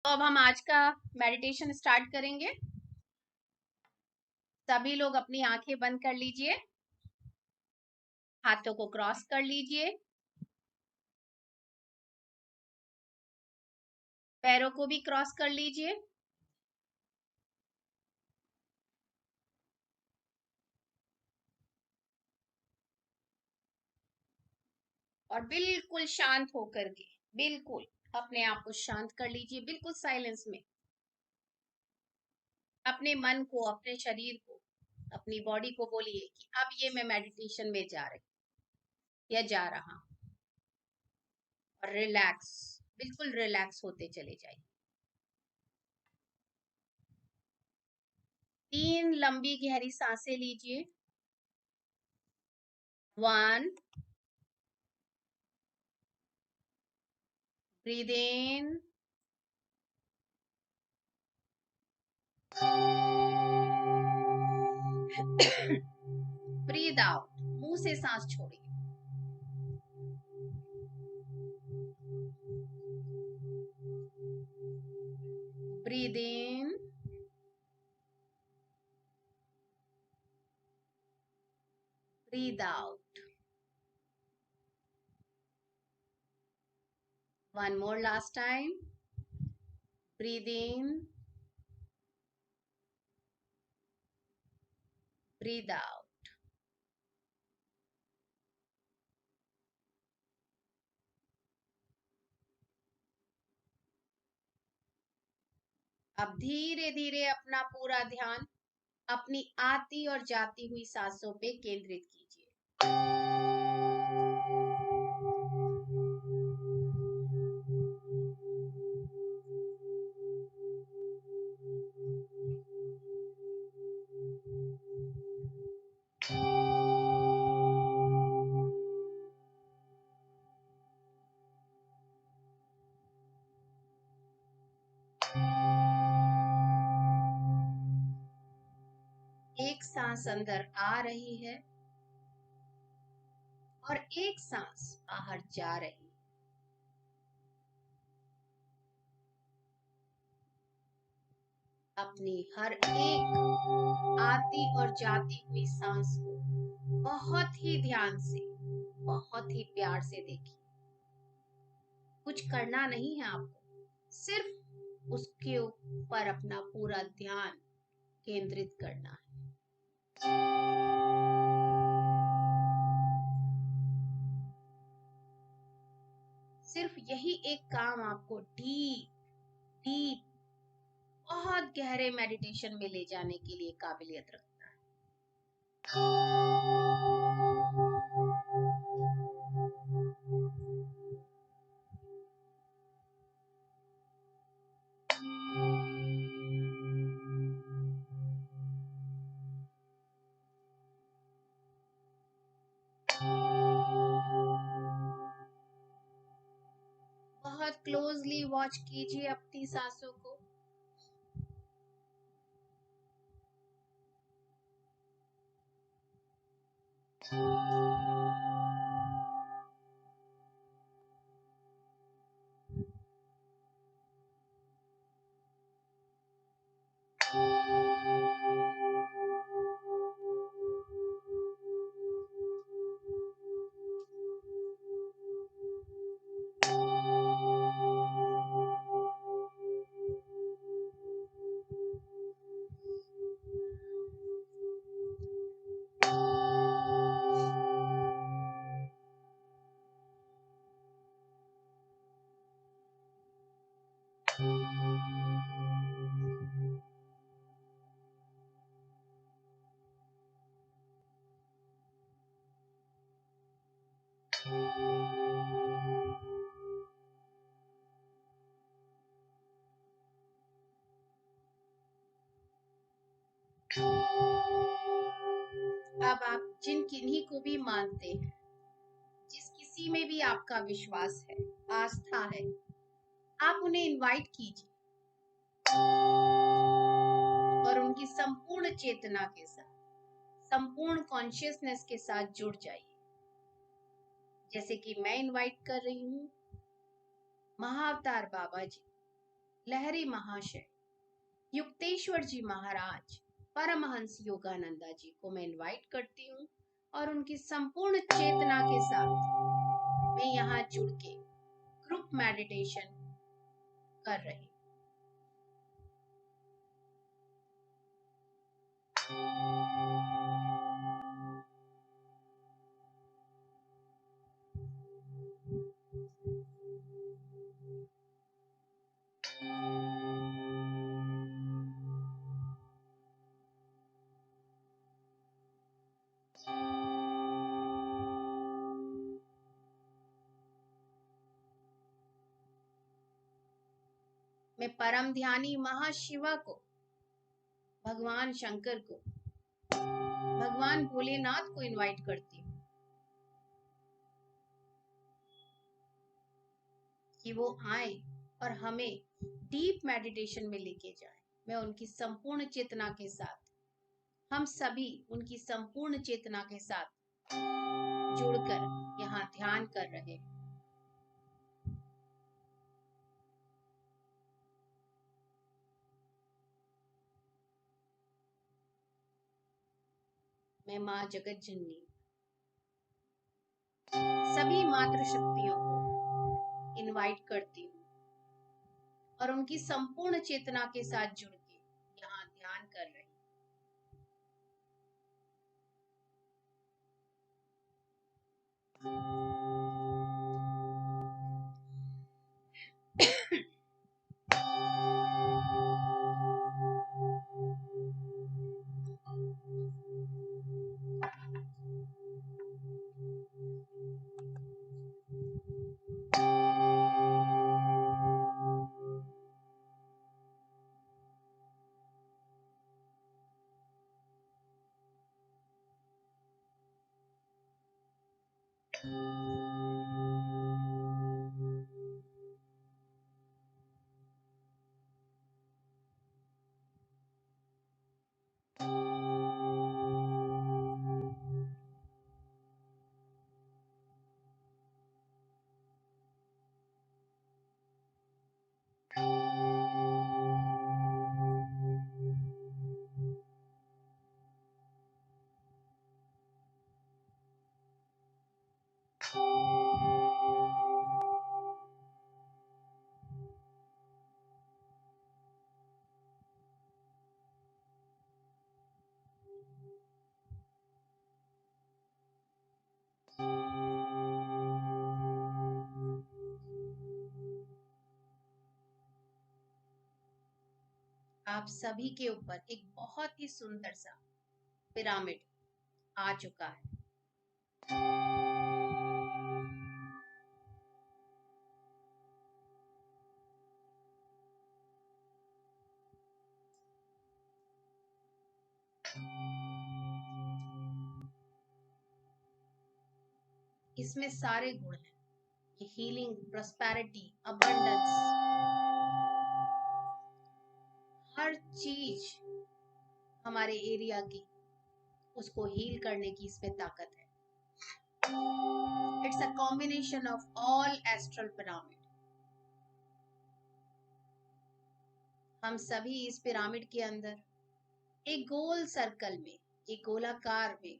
तो अब हम आज का मेडिटेशन स्टार्ट करेंगे। सभी लोग अपनी आंखें बंद कर लीजिए, हाथों को क्रॉस कर लीजिए, पैरों को भी क्रॉस कर लीजिए और बिल्कुल शांत होकर के बिल्कुल अपने आप को शांत कर लीजिए, बिल्कुल साइलेंस में। अपने मन को, अपने शरीर को, अपनी बॉडी को बोलिए कि अब ये मैं मेडिटेशन में जा रही या जा रहा हूं, और रिलैक्स, बिल्कुल रिलैक्स होते चले जाइए। 3 लंबी गहरी सांसें लीजिए। 1, ब्रीद इन, ब्रीद आउट, मुंह से सांस छोड़िए। Breathe in, breathe out. One more last time. Breathe in, breathe out. अब धीरे धीरे अपना पूरा ध्यान अपनी आती और जाती हुई सांसों पे केंद्रित कीजिए। एक सांस अंदर आ रही है और एक सांस बाहर जा रही है। अपनी हर एक आती और जाती हुई सांस को बहुत ही ध्यान से, बहुत ही प्यार से देखिए। कुछ करना नहीं है आपको, सिर्फ उसके ऊपर अपना पूरा ध्यान केंद्रित करना है। सिर्फ यही एक काम आपको डीप डीप बहुत गहरे मेडिटेशन में ले जाने के लिए काबिलियत रखता है। बहुत क्लोजली वॉच कीजिए अपनी सांसों को। अब आप जिन किन्हीं को भी मानते हैं, जिस किसी में भी आपका विश्वास है, आस्था है, आप उन्हें इनवाइट कीजिए और उनकी संपूर्ण चेतना के साथ, संपूर्ण कॉन्शियसनेस के साथ जुड़ जाइए। जैसे कि मैं इनवाइट कर रही हूँ महाअवतार बाबा जी, लहरी महाशय, युक्तेश्वर जी महाराज, परमहंस योगानंदा जी को मैं इनवाइट करती हूँ और उनकी संपूर्ण चेतना के साथ मैं यहाँ जुड़ के ग्रुप मेडिटेशन कर रही हूँ। मैं परम ध्यानी महाशिवा को, भगवान शंकर को, भगवान भोलेनाथ को इनवाइट करती हूँ कि वो आए और हमें डीप मेडिटेशन में लेके जाए। मैं उनकी संपूर्ण चेतना के साथ, हम सभी उनकी संपूर्ण चेतना के साथ जुड़कर यहाँ ध्यान कर रहे हैं। मैं माँ जगत जननी सभी मातृ शक्तियों को इनवाइट करती हूँ और उनकी संपूर्ण चेतना के साथ जुड़ के यहाँ ध्यान कर रही हूँ। आप सभी के ऊपर एक बहुत ही सुंदर सा पिरामिड आ चुका है। इसमें सारे गुण हैं, ये हीलिंग, प्रॉस्पेरिटी, अबंडेंस, हर चीज हमारे एरिया की उसको हील करने की इसमें ताकत है। It's a combination of all astral pyramid. हम सभी इस पिरामिड के अंदर एक गोल सर्कल में, एक गोलाकार में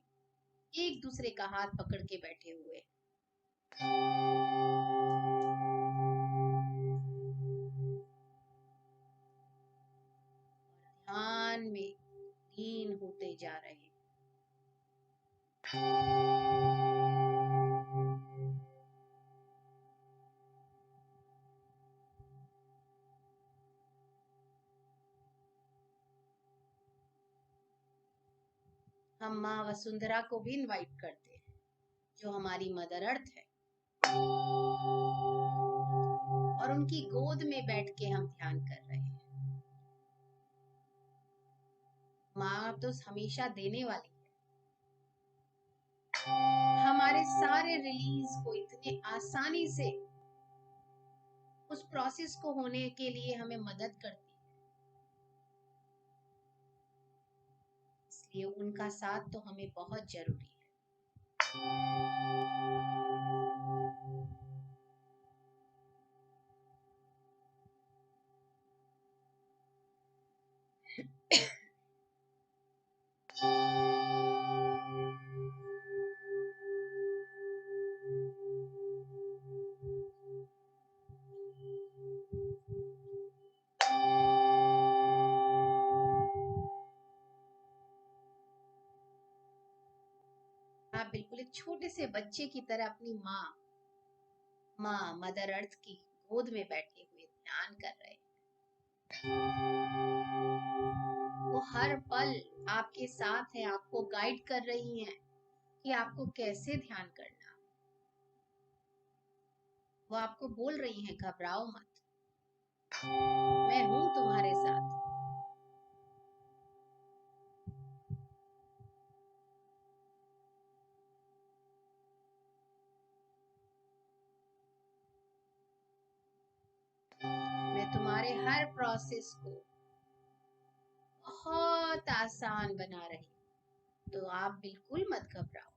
एक दूसरे का हाथ पकड़ के बैठे हुए, ध्यान में लीन होते जा रहे हैं। हम माँ वसुंधरा को भी इनवाइट करते हैं, जो हमारी मदर अर्थ है, और उनकी गोद में बैठ के हम ध्यान कर रहे हैं। माँ तो हमेशा देने वाली है। हमारे सारे रिलीज को इतने आसानी से उस प्रोसेस को होने के लिए हमें मदद करती है, इसलिए उनका साथ तो हमें बहुत जरूरी है। आप बिल्कुल एक छोटे से बच्चे की तरह अपनी माँ मदर अर्थ की गोद में बैठे हुए ध्यान कर रहे हैं। वो हर पल आपके साथ है, आपको गाइड कर रही हैं कि आपको कैसे ध्यान करना। वो आपको बोल रही हैं, घबराओ मत, मैं हूं तुम्हारे साथ। मैं तुम्हारे हर प्रोसेस को बहुत आसान बना रही हूँ, तो आप बिल्कुल मत घबराओ।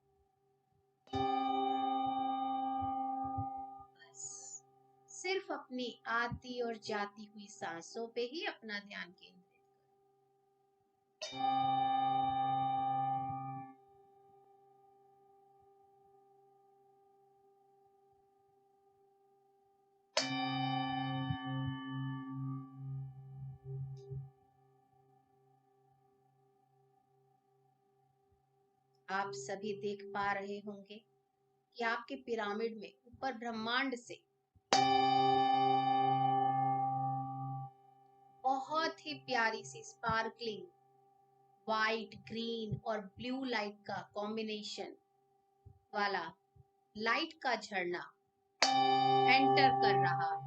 बस सिर्फ अपनी आती और जाती हुई सांसों पे ही अपना ध्यान केंद्रित करो। आप सभी देख पा रहे होंगे कि आपके पिरामिड में ऊपर ब्रह्मांड से बहुत ही प्यारी सी स्पार्कलिंग व्हाइट, ग्रीन और ब्लू लाइट का कॉम्बिनेशन वाला लाइट का झरना एंटर कर रहा है।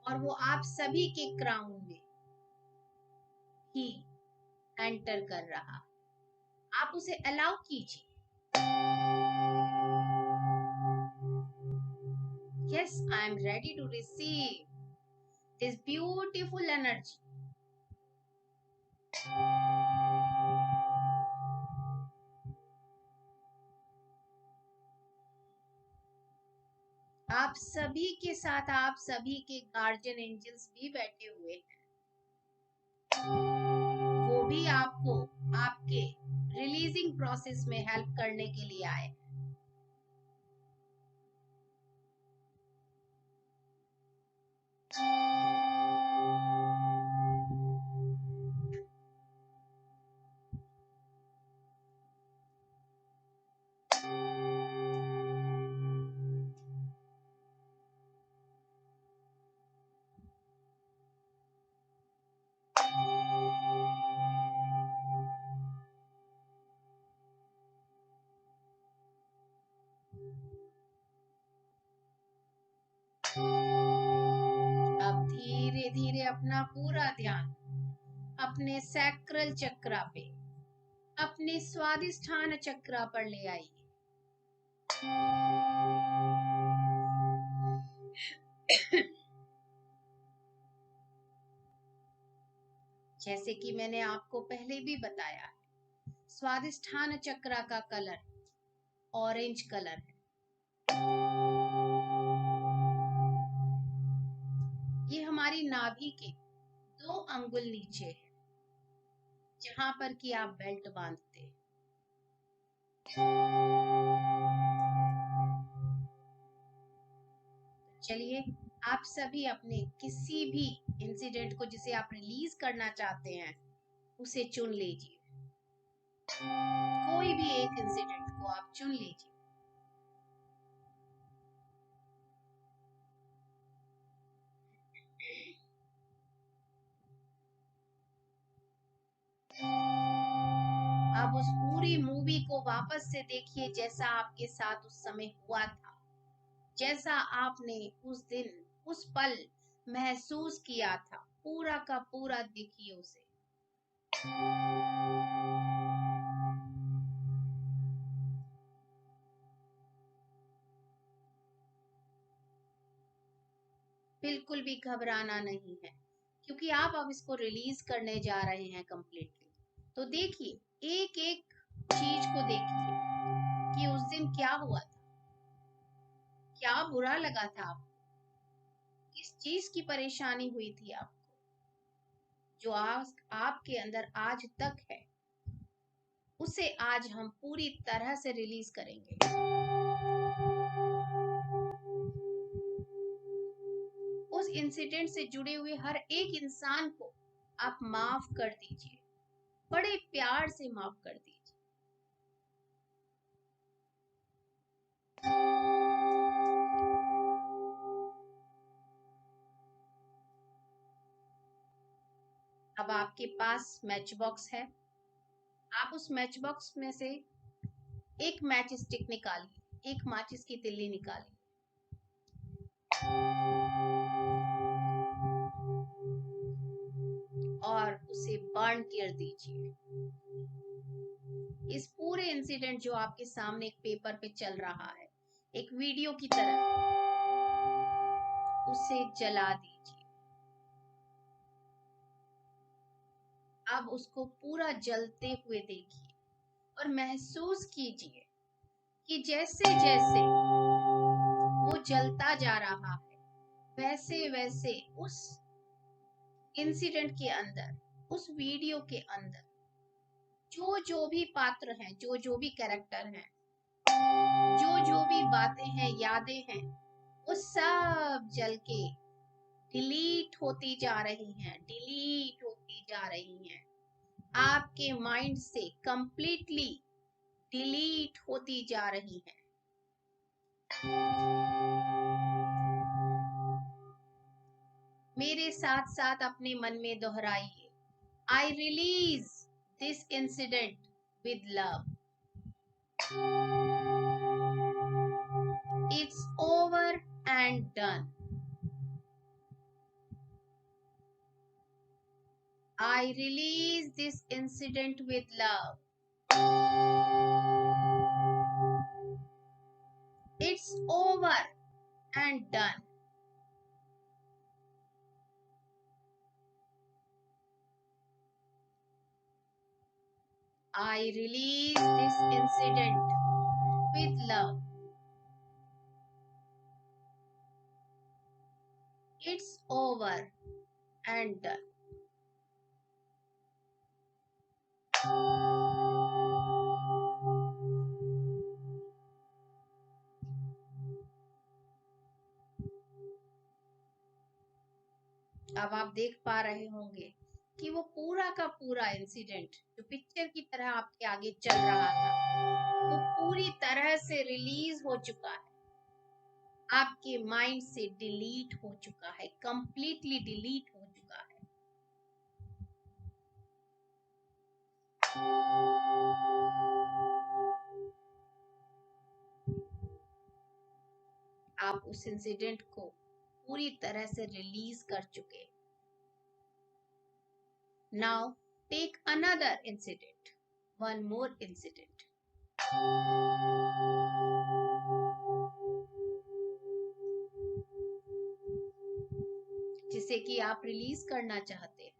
और वो आप सभी के क्राउन में ही एंटर कर रहा। आप उसे अलाउ कीजिए। Yes, I am ready to receive this beautiful energy. आप सभी के साथ आप सभी के गार्जियन एंजल्स भी बैठे हुए हैं। वो भी आपको आपके रिलीजिंग प्रोसेस में हेल्प करने के लिए आए। अब धीरे धीरे अपना पूरा ध्यान अपने सैक्रल चक्रा पे, अपने स्वादिष्ठान चक्रा पर ले आइए। जैसे कि मैंने आपको पहले भी बताया, स्वादिष्ठान चक्रा का कलर ऑरेंज कलर है। ये हमारी नाभि के 2 अंगुल नीचे है, जहां पर कि आप बेल्ट बांधते हैं। चलिए, आप सभी अपने किसी भी इंसिडेंट को जिसे आप रिलीज करना चाहते हैं उसे चुन लीजिए। कोई भी एक इंसिडेंट को आप चुन लीजिए। आप उस पूरी मूवी को वापस से देखिए जैसा आपके साथ उस समय हुआ था, जैसा आपने उस दिन उस पल महसूस किया था, पूरा का पूरा देखिए उसे। बिल्कुल भी घबराना नहीं है, क्योंकि आप अब इसको रिलीज करने जा रहे हैं कंप्लीटली। तो देखिए, एक एक चीज को देखिए कि उस दिन क्या हुआ था, क्या बुरा लगा था आपको, किस चीज की परेशानी हुई थी आपको, जो आज आपके अंदर आज तक है, उसे आज हम पूरी तरह से रिलीज करेंगे। उस इंसिडेंट से जुड़े हुए हर एक इंसान को आप माफ कर दीजिए, बड़े प्यार से माफ कर दीजिए। अब आपके पास मैच बॉक्स है, आप उस मैच बॉक्स में से एक मैच स्टिक निकालिए, एक माचिस की तिल्ली निकालिए, और उसे बर्न कर दीजिए। इस पूरे इंसिडेंट जो आपके सामने एक पेपर पे चल रहा है, एक वीडियो की तरह, उसे जला दीजिए। अब उसको पूरा जलते हुए देखिए और महसूस कीजिए कि जैसे जैसे वो जलता जा रहा है, वैसे वैसे उस इंसिडेंट के अंदर, उस वीडियो के अंदर जो जो भी पात्र हैं, जो जो भी कैरेक्टर हैं, जो जो भी बातें हैं, यादें हैं, वो सब जल के डिलीट होती जा रही हैं, डिलीट होती जा रही हैं, आपके माइंड से कंप्लीटली डिलीट होती जा रही हैं। मेरे साथ साथ अपने मन में दोहराइए, I release this incident with love, it's over and done, I release this incident with love. It's over and done. I release this incident with love. It's over and done. अब आप देख पा रहे होंगे कि वो पूरा का पूरा इंसिडेंट जो पिक्चर की तरह आपके आगे चल रहा था, वो पूरी तरह से रिलीज हो चुका है, आपके माइंड से डिलीट हो चुका है, कंप्लीटली डिलीट हो चुका है। आप उस इंसिडेंट को पूरी तरह से रिलीज कर चुके। Now take another incident, one more incident, जिसे कि आप रिलीज करना चाहते हैं।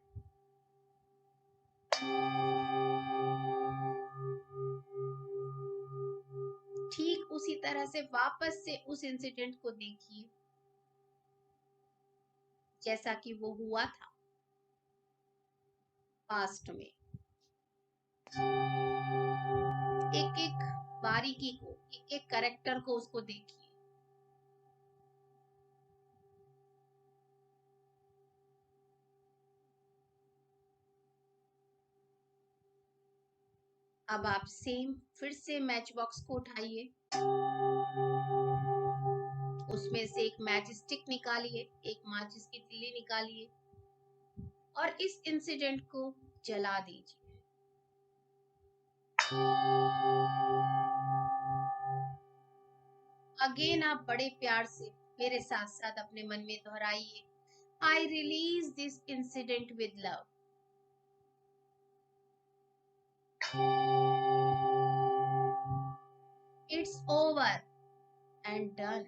ठीक उसी तरह से वापस से उस इंसिडेंट को देखिए जैसा कि वो हुआ था पास्ट में। एक एक बारीकी को, एक एक कैरेक्टर को उसको देखिए। अब आप सेम फिर से मैच बॉक्स को उठाइए, उसमें से एक मैच स्टिक निकालिए, एक माचिस की तिल्ली निकालिए और इस इंसिडेंट को जला दीजिए। अगेन आप बड़े प्यार से मेरे साथ साथ अपने मन में दोहराइए, I release this incident with love, it's over and done,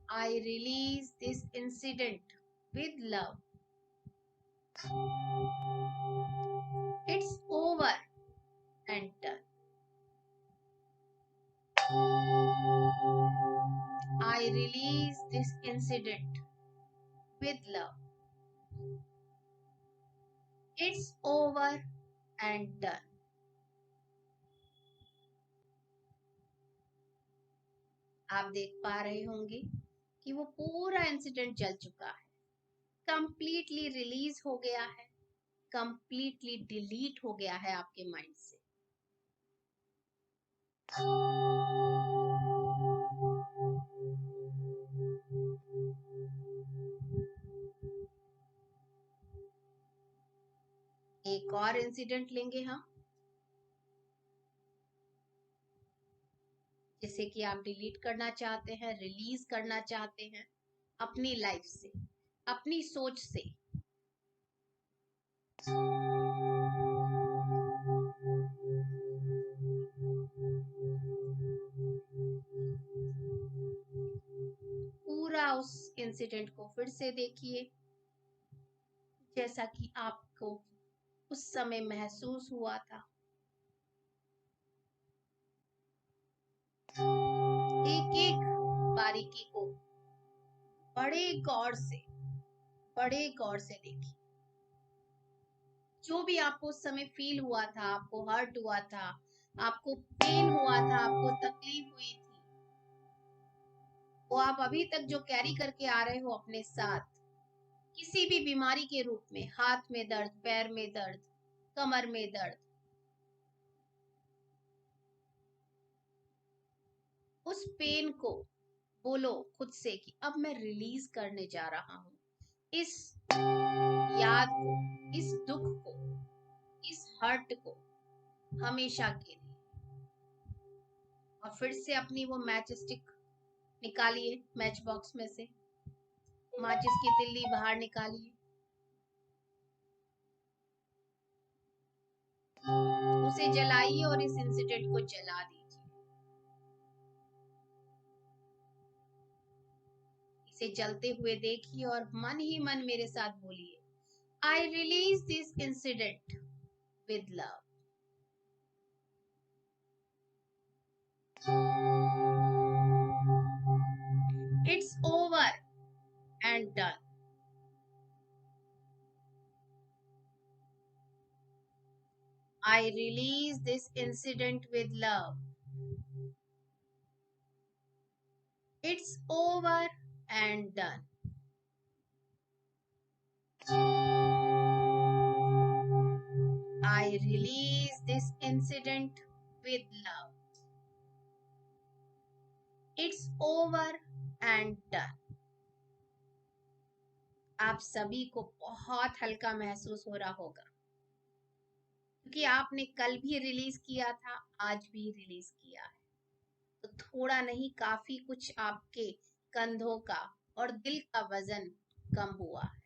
I release this incident with love. It's over and done. I release this incident with love. It's over and done. आप देख पा रहे होंगे कि वो पूरा इंसिडेंट जल चुका है, कंप्लीटली रिलीज हो गया है, कंप्लीटली डिलीट हो गया है आपके माइंड से। एक और इंसिडेंट लेंगे हम, जिसे कि आप डिलीट करना चाहते हैं, रिलीज करना चाहते हैं अपनी लाइफ से, अपनी सोच से। पूरा उस इंसिडेंट को फिर से देखिए, जैसा कि आपको उस समय महसूस हुआ था। एक एक बारीकी को बड़े गौर से देखिए। जो भी आपको उस समय फील हुआ था, आपको हर्ट हुआ था, आपको पेन हुआ था, आपको तकलीफ हुई थी, वो आप अभी तक जो कैरी करके आ रहे हो अपने साथ, किसी भी बीमारी के रूप में, हाथ में दर्द, पैर में दर्द, कमर में दर्द, उस पेन को बोलो खुद से कि अब मैं रिलीज करने जा रहा हूं, इस याद को, इस दुख को, इस हर्ट को हमेशा के लिए। और फिर से अपनी वो मैच स्टिक निकालिए, मैच बॉक्स में से माचिस की तिल्ली बाहर निकालिए, उसे जलाइए और इस इंसिडेंट को जला दीजिए। इसे जलते हुए देखिए और मन ही मन मेरे साथ बोलिए, आई release this incident with love. It's over and done. I release this incident with love. It's over and done. I release this incident with love. It's over and done. आप सभी को बहुत हल्का महसूस हो रहा होगा, क्योंकि आपने कल भी रिलीज किया था, आज भी रिलीज किया है। तो थोड़ा नहीं, काफी कुछ आपके कंधों का और दिल का वजन कम हुआ है।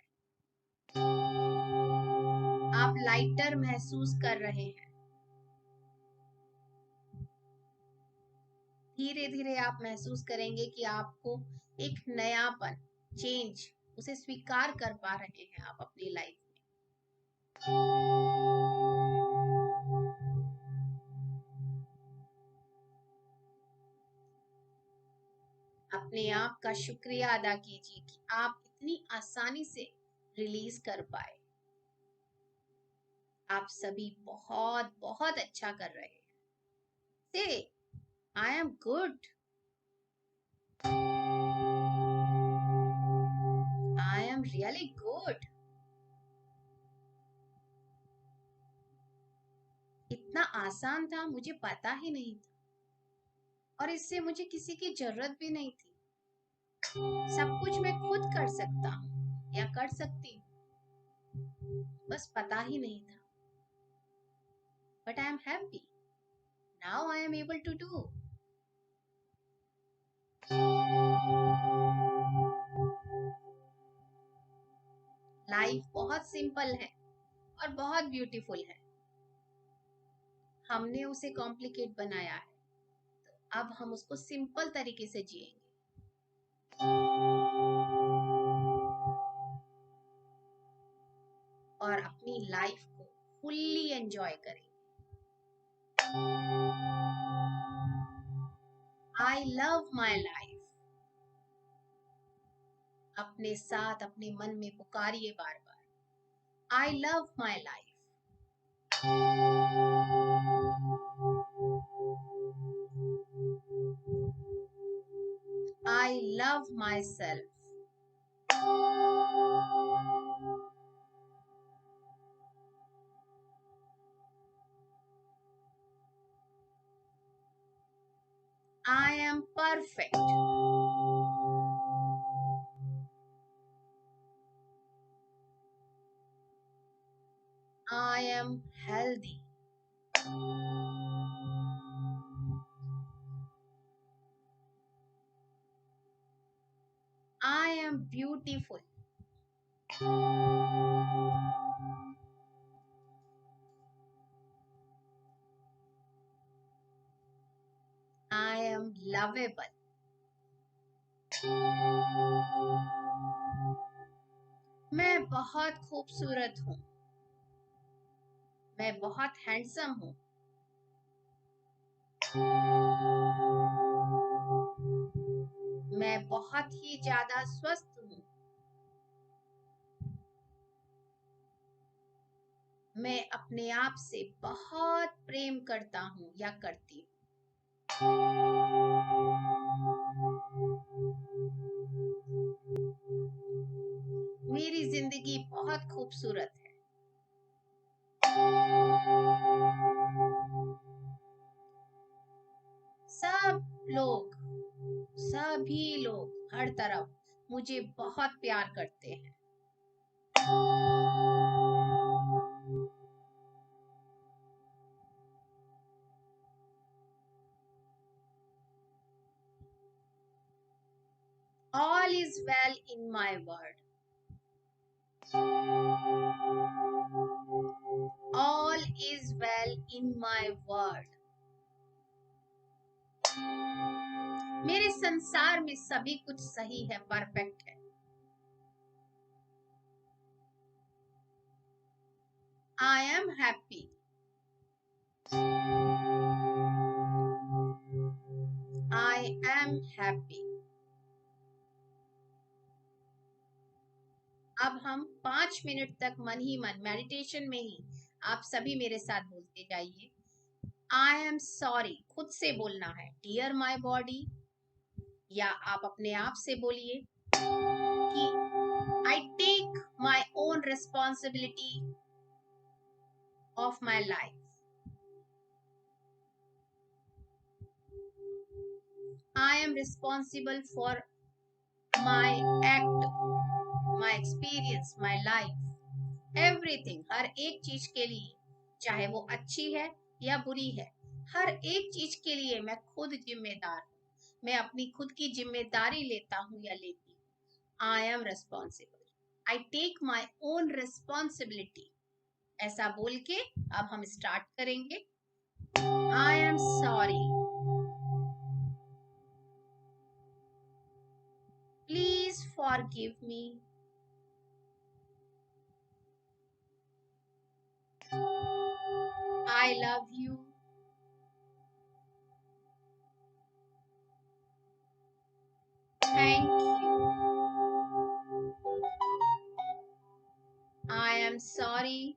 आप लाइटर महसूस कर रहे हैं। धीरे धीरे आप महसूस करेंगे कि आपको एक नयापन, चेंज, उसे स्वीकार कर पा रहे हैं आप अपनी लाइफ में। अपने आप का शुक्रिया अदा कीजिए कि आप इतनी आसानी से रिलीज कर पाए। आप सभी बहुत बहुत अच्छा कर रहे हैं। से I am good, I am really good. इतना आसान था, मुझे पता ही नहीं था, और इससे मुझे किसी की जरूरत भी नहीं थी। सब कुछ मैं खुद कर सकता हूँ या कर सकती हूँ, बस पता ही नहीं था। But I am happy, now I am able to do. Life बहुत सिंपल है और बहुत ब्यूटीफुल है। हमने उसे कॉम्प्लिकेट बनाया है, तो अब हम उसको सिंपल तरीके से जिएंगे। अपनी लाइफ को फुल्ली एंजॉय करेंगे। I love my life. अपने साथ अपने मन में पुकारिए बार बार, I love my life. I love myself. I am perfect. I am healthy. I am beautiful. I am lovable. मैं बहुत खूबसूरत हूँ। मैं बहुत हैंडसम हूँ। मैं बहुत ही ज्यादा स्वस्थ हूँ। मैं अपने आप से बहुत प्रेम करता हूँ या करती हूँ। मेरी जिंदगी बहुत खूबसूरत है। सब लोग, सभी लोग हर तरफ मुझे बहुत प्यार करते हैं। All is well in my world. All is well in my world. मेरे संसार में सभी कुछ सही है, परफेक्ट है। I am happy. I am happy. अब हम 5 मिनट तक मन ही मन मेडिटेशन में ही आप सभी मेरे साथ बोलते जाइए। आई एम सॉरी, खुद से बोलना है, डियर माई बॉडी, या आप अपने आप से बोलिए कि I take my own responsibility of my life. I am responsible for my act, my experience, my life, everything। हर एक चीज के लिए, चाहे वो अच्छी है या बुरी है, हर एक चीज के लिए मैं खुद जिम्मेदार हूँ। मैं अपनी खुद की जिम्मेदारी लेता हूँ या लेती हूँ। I am responsible. I take my own responsibility. ऐसा बोल के अब हम स्टार्ट करेंगे। I am sorry. Please forgive me. I love you. Thank you. I am sorry.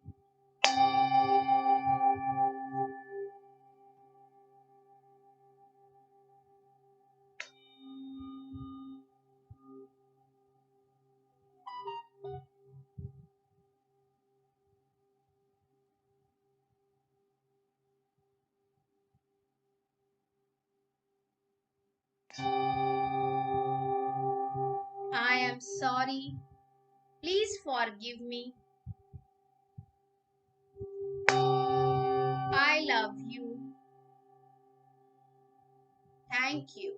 I am sorry. Please forgive me. I love you. Thank you.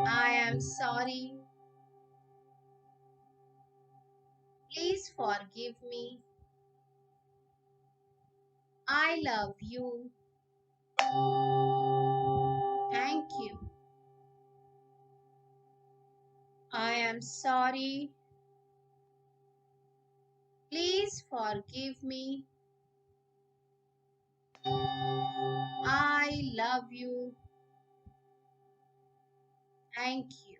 I am sorry. Please forgive me. I love you. Thank you. I am sorry. Please forgive me. I love you. Thank you.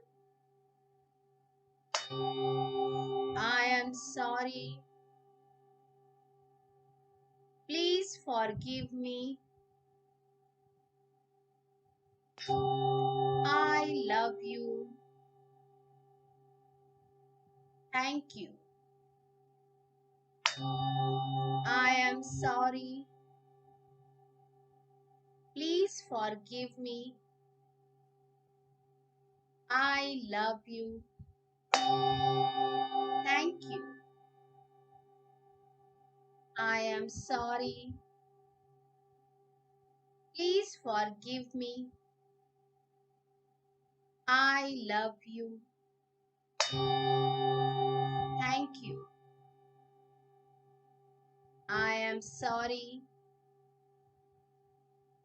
I am sorry. Please forgive me. I love you. Thank you. I am sorry. Please forgive me. I love you. Thank you. I am sorry. Please forgive me. I love you. Thank you. I am sorry.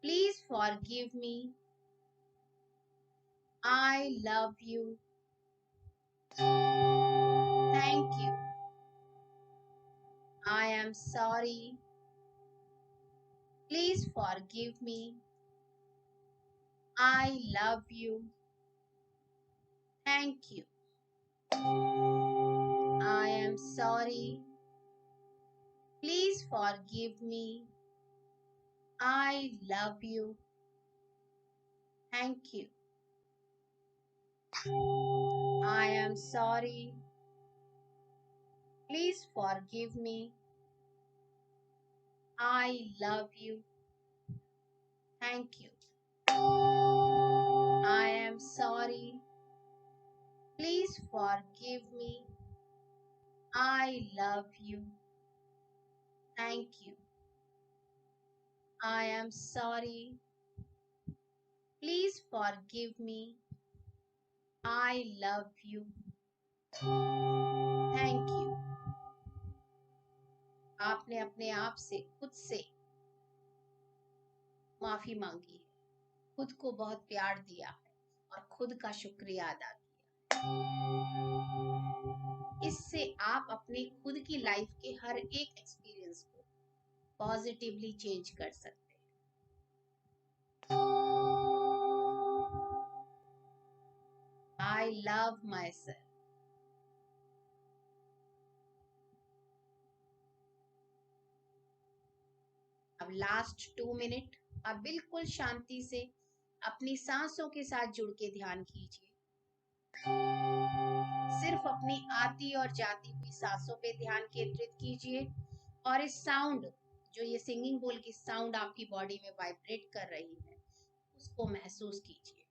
Please forgive me. I love you. Thank you. I am sorry. Please forgive me. I love you. Thank you. I am sorry. Please forgive me. I love you. Thank you. I am sorry. Please forgive me. I love you. Thank you. I am sorry. Please forgive me. I love you. Thank you. I am sorry. Please forgive me. I love you. Thank you. आपने अपने आप से खुद से माफी मांगी है, खुद को बहुत प्यार दिया है और खुद का शुक्रिया अदा किया। इससे आप अपनी खुद की लाइफ के हर एक एक्सपीरियंस को पॉजिटिवली चेंज कर सकते हैं। आई लव माई सेल्फ। अब लास्ट 2 मिनट आप बिल्कुल शांति से अपनी सांसों के साथ जुड़ के ध्यान कीजिए। सिर्फ अपनी आती और जाती हुई सांसों पे ध्यान केंद्रित कीजिए और इस साउंड, जो ये सिंगिंग बोल की साउंड आपकी बॉडी में वाइब्रेट कर रही है, उसको महसूस कीजिए।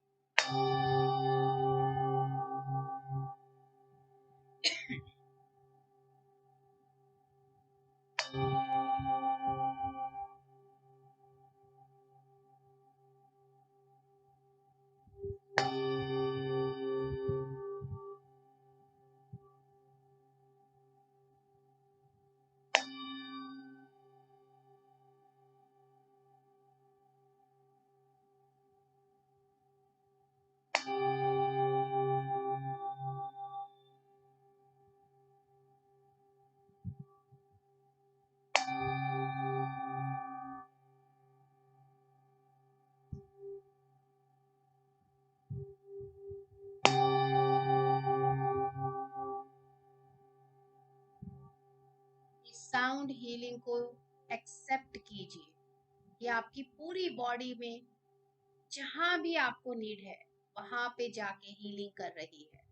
साउंड हीलिंग को एक्सेप्ट कीजिए। ये आपकी पूरी बॉडी में जहां भी आपको नीड है वहां पे जाके हीलिंग कर रही है।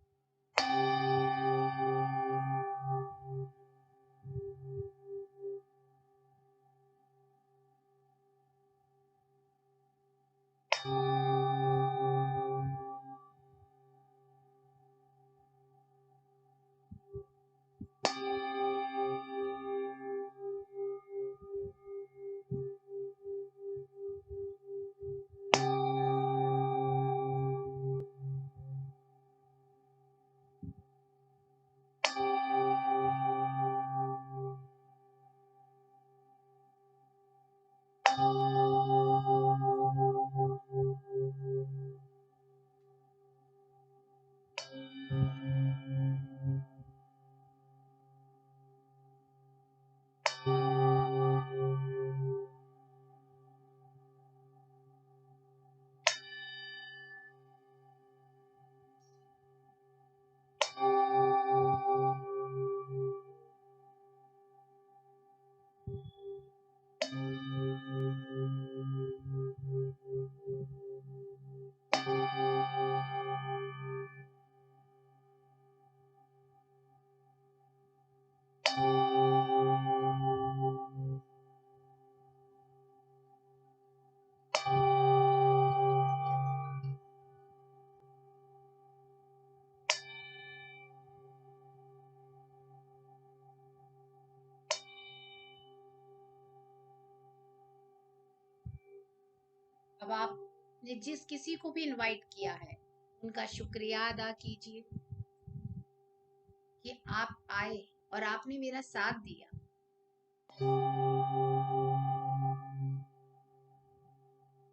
अब आपने जिस किसी को भी इनवाइट किया है उनका शुक्रिया अदा कीजिए कि आप आए और आपने मेरा साथ दिया।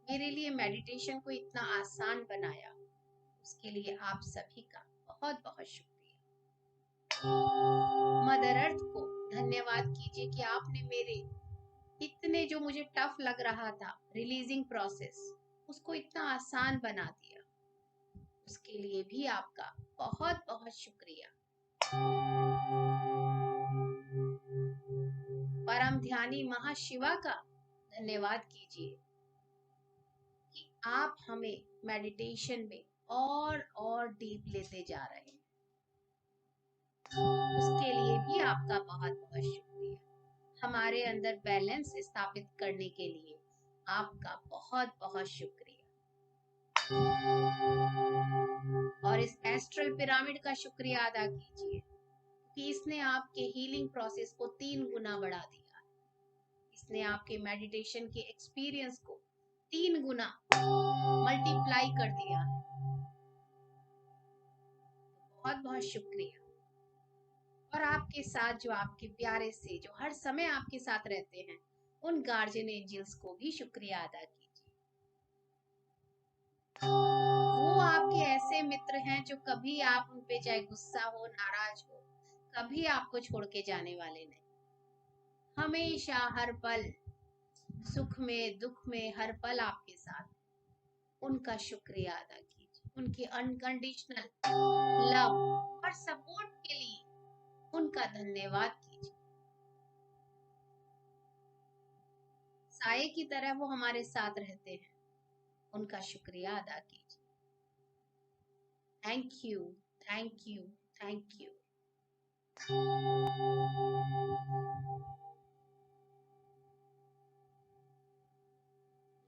मेरे लिए मेडिटेशन को इतना आसान बनाया, उसके लिए आप सभी का बहुत बहुत शुक्रिया। मदर अर्थ को धन्यवाद कीजिए कि आपने मेरे इतने जो मुझे टफ लग रहा था रिलीजिंग प्रोसेस, उसको इतना आसान बना दिया, उसके लिए भी आपका बहुत बहुत शुक्रिया। परम ध्यानी महाशिवा का धन्यवाद कीजिए कि आप हमें मेडिटेशन में और डीप लेते जा रहे हैं, उसके लिए भी आपका बहुत बहुत शुक्रिया। हमारे अंदर बैलेंस स्थापित करने के लिए आपका बहुत बहुत शुक्रिया। और इस एस्ट्रल पिरामिड का शुक्रिया अदा कीजिए कि इसने आपके हीलिंग प्रोसेस को 3 गुना बढ़ा दिया है। इसने आपके मेडिटेशन के एक्सपीरियंस को 3 गुना मल्टीप्लाई कर दिया है। बहुत बहुत शुक्रिया। और आपके साथ जो आपके प्यारे से जो हर समय आपके साथ रहते हैं, उन गार्जियन एंजल्स को भी शुक्रिया अदा कीजिए। वो आपके ऐसे मित्र हैं जो कभी आप उन पे चाहे गुस्सा हो, नाराज हो, कभी आपको छोड़ के जाने वाले नहीं। हमेशा हर पल सुख में दुख में हर पल आपके साथ, उनका शुक्रिया अदा कीजिए। उनके अनकंडीशनल लव और सपोर्ट के लिए उनका धन्यवाद कीजिए। साये की तरह वो हमारे साथ रहते हैं, उनका शुक्रिया अदा कीजिए। Thank you, thank you, thank you.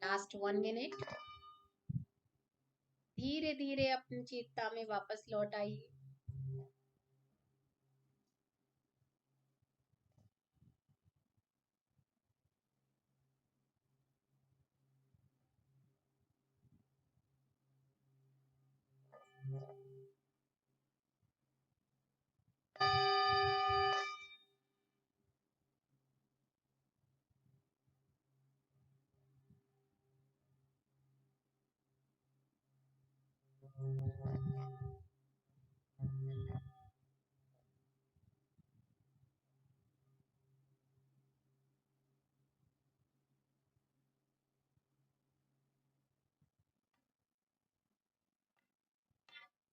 Last 1 minute. धीरे धीरे अपनी चेतना में वापस लौट आइए।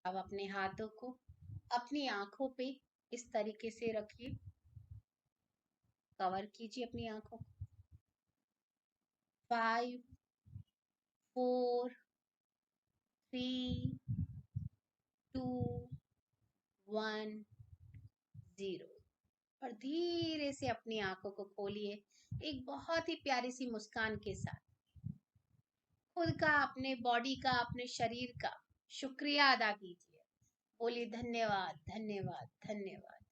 अब अपने हाथों को अपनी आंखों पे इस तरीके से रखिए, कवर कीजिए अपनी आंखों को। 5 4 3 2 1 0। और धीरे से अपनी आंखों को खोलिए, एक बहुत ही प्यारी सी मुस्कान के साथ खुद का, अपने बॉडी का, अपने शरीर का शुक्रिया अदा कीजिए। बोलिए धन्यवाद, धन्यवाद, धन्यवाद।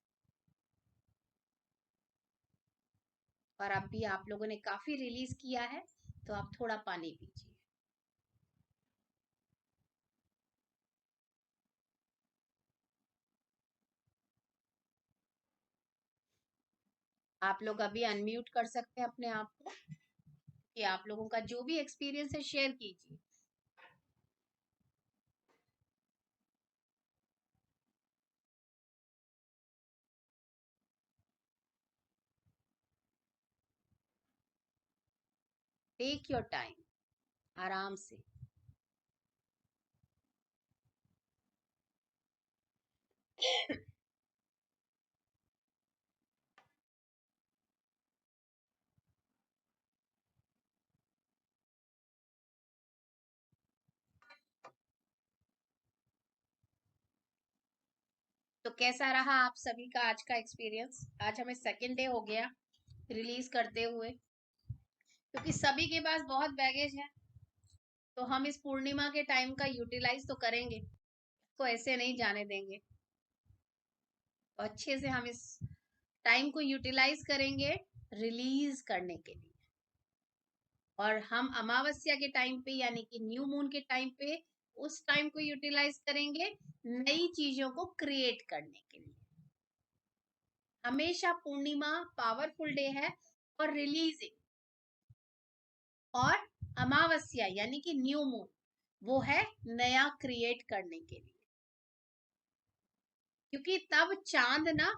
और अभी आप लोगों ने काफी रिलीज किया है, तो आप थोड़ा पानी पीजिए। आप लोग अभी अनम्यूट कर सकते हैं अपने आप को, कि आप लोगों का जो भी एक्सपीरियंस है शेयर कीजिए। टेक योर टाइम, आराम से। तो कैसा रहा आप सभी का आज का एक्सपीरियंस? आज हमें सेकेंड डे हो गया रिलीज करते हुए, क्योंकि सभी के पास बहुत बैगेज है, तो हम इस पूर्णिमा के टाइम का यूटिलाइज तो करेंगे, को ऐसे नहीं जाने देंगे। तो अच्छे से हम इस टाइम को यूटिलाइज करेंगे रिलीज करने के लिए। और हम अमावस्या के टाइम पे यानी कि न्यू मून के टाइम पे उस टाइम को यूटिलाइज करेंगे नई चीजों को क्रिएट करने के लिए। हमेशा पूर्णिमा पावरफुल डे है और रिलीजिंग, और अमावस्या यानी कि न्यू मून वो है नया क्रिएट करने के लिए, क्योंकि तब चांद ना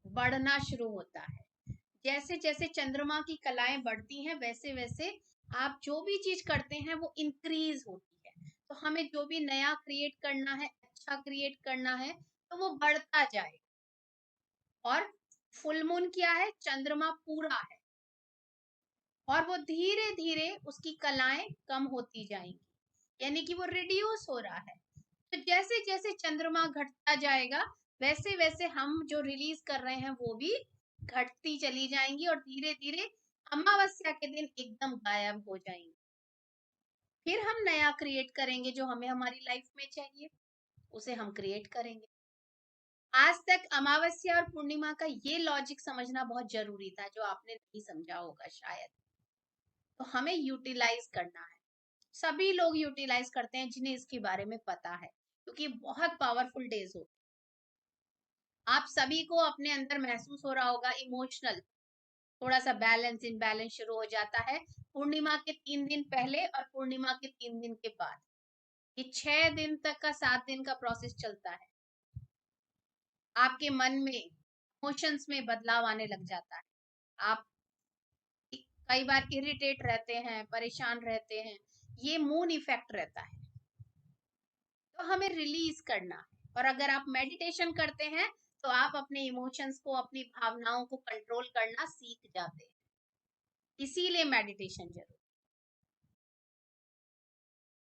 बढ़ना शुरू होता है। जैसे जैसे चंद्रमा की कलाएं बढ़ती हैं वैसे वैसे आप जो भी चीज करते हैं वो इंक्रीज होती है। तो हमें जो भी नया क्रिएट करना है, अच्छा क्रिएट करना है, तो वो बढ़ता जाए। और फुल मून क्या है? चंद्रमा पूरा है और वो धीरे धीरे उसकी कलाएं कम होती जाएंगी, यानी कि वो रिड्यूस हो रहा है। तो जैसे जैसे चंद्रमा घटता जाएगा वैसे वैसे हम जो रिलीज कर रहे हैं वो भी घटती चली जाएंगी और धीरे धीरे अमावस्या के दिन एकदम गायब हो जाएंगी। फिर हम नया क्रिएट करेंगे, जो हमें हमारी लाइफ में चाहिए उसे हम क्रिएट करेंगे। आज तक अमावस्या और पूर्णिमा का ये लॉजिक समझना बहुत जरूरी था, जो आपने नहीं समझा होगा शायद। तो हमें यूटिलाइज करना है। सभी लोग यूटिलाइज करते हैं जिन्हें इसके बारे में पता है, क्योंकि बहुत पावरफुल डेज हो। आप सभी को अपने अंदर महसूस हो रहा होगा इमोशनल थोड़ा सा बैलेंस इनबैलेंस शुरू हो जाता है पूर्णिमा के 3 दिन पहले और पूर्णिमा के 3 दिन के बाद। ये 6 दिन तक का 7 दिन का प्रोसेस चलता है। आपके मन में इमोशंस में बदलाव आने लग जाता है। आप कई बार इरिटेट रहते हैं, परेशान रहते हैं, ये मून इफेक्ट रहता है। तो हमें रिलीज करना है। और अगर आप मेडिटेशन करते हैं तो आप अपने इमोशंस को, अपनी भावनाओं को कंट्रोल करना सीख जाते हैं, इसीलिए मेडिटेशन जरूर।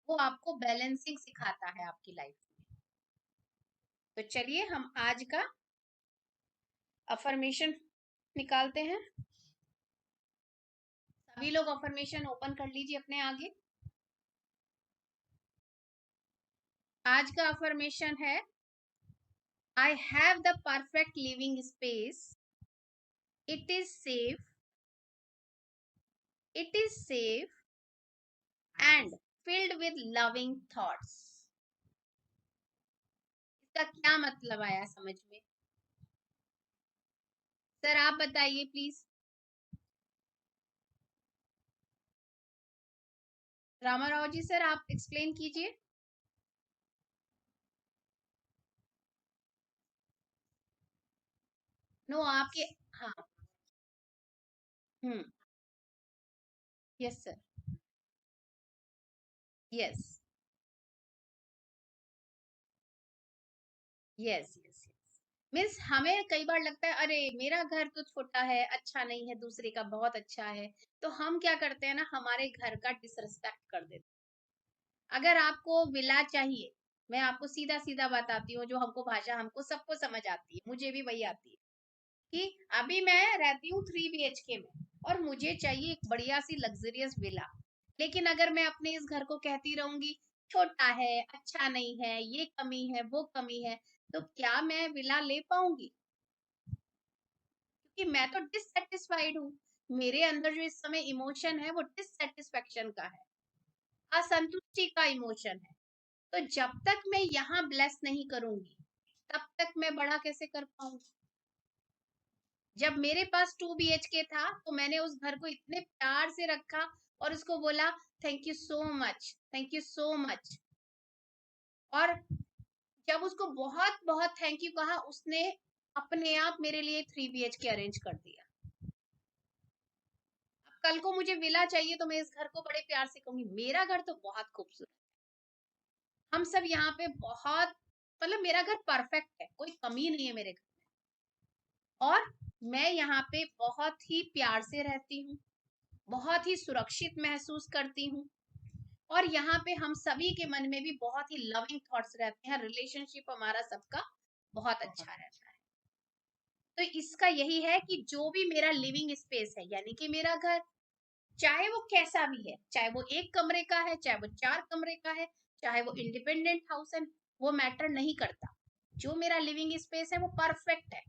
वो आपको बैलेंसिंग सिखाता है आपकी लाइफ में। तो चलिए हम आज का अफर्मेशन निकालते हैं। सभी लोग अफर्मेशन ओपन कर लीजिए अपने आगे। आज का अफर्मेशन है, I have the perfect living space, it is safe, it is safe and filled with loving thoughts। इसका क्या मतलब आया समझ में? सर आप बताइए प्लीज। रामाराव जी सर आप एक्सप्लेन कीजिए। नो आपके, हाँ। Hmm. Yes sir. Yes yes yes. Means हमें कई बार लगता है अरे मेरा घर तो छोटा है, अच्छा नहीं है, दूसरे का बहुत अच्छा है, तो हम क्या करते हैं ना, हमारे घर का डिसरिस्पेक्ट कर देते हैं। अगर आपको विला चाहिए, मैं आपको सीधा सीधा बताती हूँ, जो हमको भाषा हमको सबको समझ आती है, मुझे भी वही आती है, कि अभी मैं रहती हूँ 3 BHK में और मुझे चाहिए एक बढ़िया सी लग्जरियस विला। लेकिन अगर मैं अपने इस घर को कहती रहूंगी छोटा है, अच्छा नहीं है, ये कमी है, वो कमी है, तो क्या मैं विला ले पाऊंगी? क्योंकि मैं तो डिससेटिस्फाइड हूँ। मेरे अंदर जो इस समय इमोशन है वो डिससेटिस्फेक्शन का है, असंतुष्टि का इमोशन है। तो जब तक मैं यहाँ ब्लेस नहीं करूंगी तब तक मैं बड़ा कैसे कर पाऊंगी? जब मेरे पास 2 BHK था तो मैंने उस घर को इतने प्यार से रखा और उसको बोला thank you so much, thank you so much. और जब उसको बहुत बहुत थैंक यू कहा, उसने अपने आप मेरे लिए 3 BHK अरेंज कर दिया। कल को मुझे विला चाहिए तो मैं इस घर को बड़े प्यार से कहूंगी मेरा घर तो बहुत खूबसूरत है। हम सब यहाँ पे बहुत, मतलब मेरा घर परफेक्ट है, कोई कमी नहीं है मेरे घर में। और मैं यहाँ पे बहुत ही प्यार से रहती हूँ, बहुत ही सुरक्षित महसूस करती हूँ। और यहाँ पे हम सभी के मन में भी बहुत ही लविंग थॉट्स रहते हैं, रिलेशनशिप हमारा सबका बहुत अच्छा रहता है। तो इसका यही है कि जो भी मेरा लिविंग स्पेस है, यानी कि मेरा घर, चाहे वो कैसा भी है, चाहे वो 1 कमरे का है, चाहे वो 4 कमरे का है, चाहे वो इंडिपेंडेंट हाउस है, वो मैटर नहीं करता। जो मेरा लिविंग स्पेस है वो परफेक्ट है।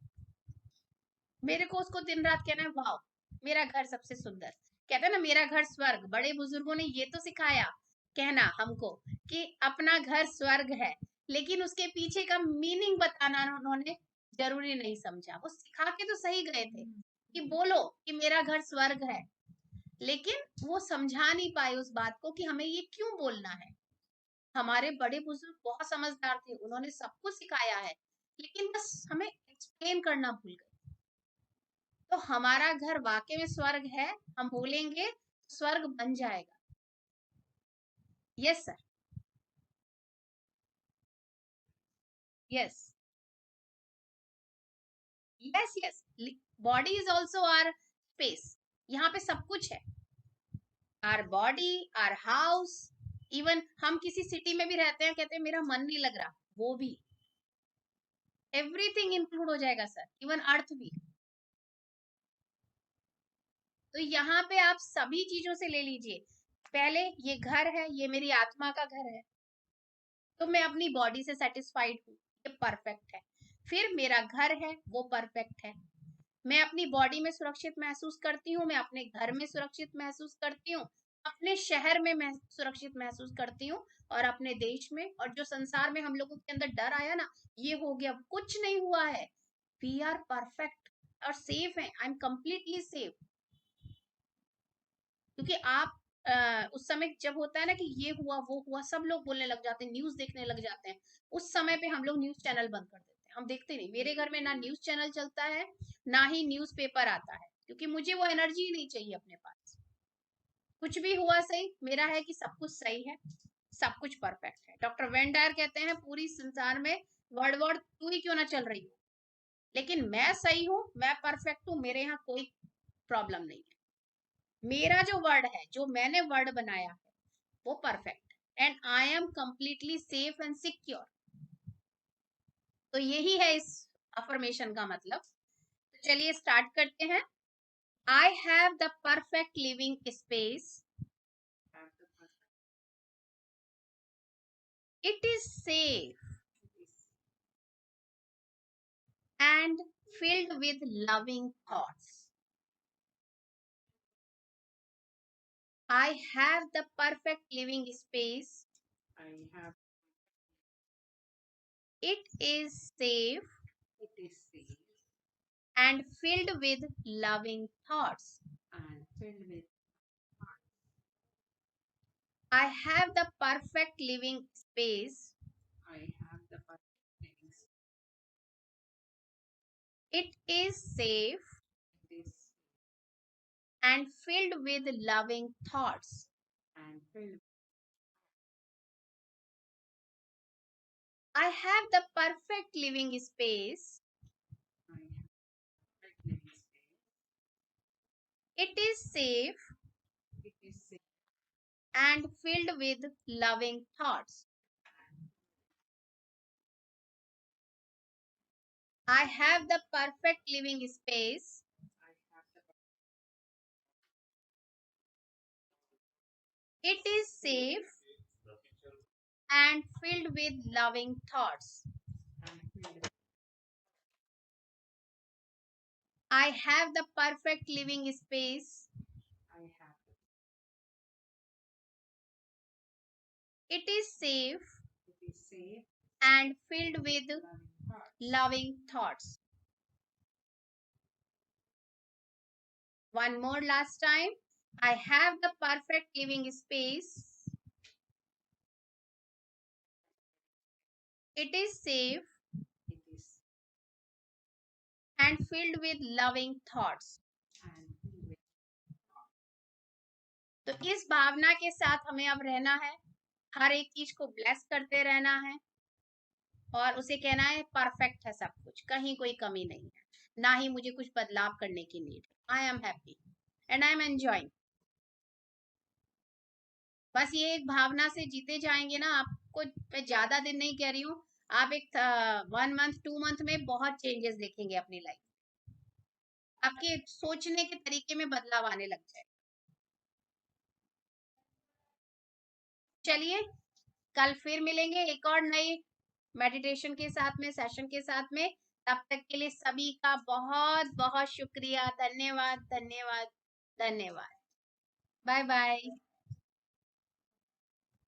मेरे को उसको दिन रात कहना है वाह मेरा घर सबसे सुंदर। कहते हैं ना मेरा घर स्वर्ग, बड़े बुजुर्गों ने ये तो सिखाया कहना हमको कि अपना घर स्वर्ग है, लेकिन उसके पीछे का मीनिंग बताना उन्होंने जरूरी नहीं समझा। वो सिखा के तो सही गए थे कि बोलो कि मेरा घर स्वर्ग है, लेकिन वो समझा नहीं पाए उस बात को कि हमें ये क्यों बोलना है। हमारे बड़े बुजुर्ग बहुत समझदार थे, उन्होंने सब कुछ सिखाया है, लेकिन बस हमें एक्सप्लेन करना भूल गए। तो हमारा घर वाकई में स्वर्ग है, हम बोलेंगे स्वर्ग बन जाएगा। Yes sir. Yes yes yes. Body is also our space. यहाँ पे सब कुछ है, our body, our house. Even हम किसी सिटी में भी रहते हैं, कहते हैं मेरा मन नहीं लग रहा, वो भी एवरीथिंग इंक्लूड हो जाएगा सर, इवन अर्थ भी। तो यहाँ पे आप सभी चीजों से ले लीजिए। पहले ये घर है, ये मेरी आत्मा का घर है, तो मैं अपनी बॉडी से सेटिस्फाइड हूँ, ये परफेक्ट है। फिर मेरा घर है, वो परफेक्ट है। मैं अपनी बॉडी में सुरक्षित महसूस करती हूँ, मैं अपने घर में सुरक्षित महसूस करती हूँ, अपने शहर में मैं सुरक्षित महसूस करती हूँ, और अपने देश में, और जो संसार में हम लोगों के अंदर डर आया ना, ये हो गया, कुछ नहीं हुआ है। वी आर परफेक्ट और सेफ है। I am completely safe. क्योंकि आप उस समय जब होता है ना कि ये हुआ वो हुआ, सब लोग बोलने लग जाते हैं, न्यूज देखने लग जाते हैं, उस समय पे हम लोग न्यूज चैनल बंद कर देते हैं, हम देखते नहीं। मेरे घर में ना न्यूज चैनल चलता है, ना ही न्यूज पेपर आता है, क्योंकि मुझे वो एनर्जी नहीं चाहिए अपने पास। कुछ भी हुआ सही, मेरा है कि सब कुछ सही है, सब कुछ परफेक्ट है। डॉक्टर वेन डायर कहते हैं पूरी संसार में वर्ल्ड वॉर 2 ही क्यों ना चल रही हो, लेकिन मैं सही हूँ, मैं परफेक्ट हूँ, मेरे यहाँ कोई प्रॉब्लम नहीं है। मेरा जो वर्ड है, जो मैंने वर्ड बनाया है, वो perfect, and I am completely safe and secure. तो यही है इस अफर्मेशन का मतलब। तो चलिए स्टार्ट करते हैं। I have the perfect living space, it is safe and filled with loving thoughts. I have the perfect living space. It is safe and filled with loving thoughts. I have the perfect living space. It is safe and filled with loving thoughts. I have the perfect living space. It is safe and filled with loving thoughts. I have the perfect living space. It is safe and filled with loving thoughts. I have the perfect living space. It is safe and filled with loving thoughts. One more last time. I have the perfect living space. It is safe and filled with loving thoughts. तो इस भावना के साथ हमें अब रहना है, हर एक चीज को ब्लेस करते रहना है, और उसे कहना है परफेक्ट है सब कुछ, कहीं कोई कमी नहीं है, ना ही मुझे कुछ बदलाव करने की need. I am happy and I am enjoying. बस ये एक भावना से जीते जाएंगे ना, आपको मैं ज्यादा दिन नहीं कह रही हूँ, आप एक 1 मंथ 2 मंथ में बहुत चेंजेस देखेंगे अपनी लाइफ। आपके सोचने के तरीके में बदलाव आने लग जाए। चलिए कल फिर मिलेंगे एक और नई मेडिटेशन के साथ में, सेशन के साथ में। तब तक के लिए सभी का बहुत बहुत शुक्रिया। धन्यवाद धन्यवाद धन्यवाद। Bye bye.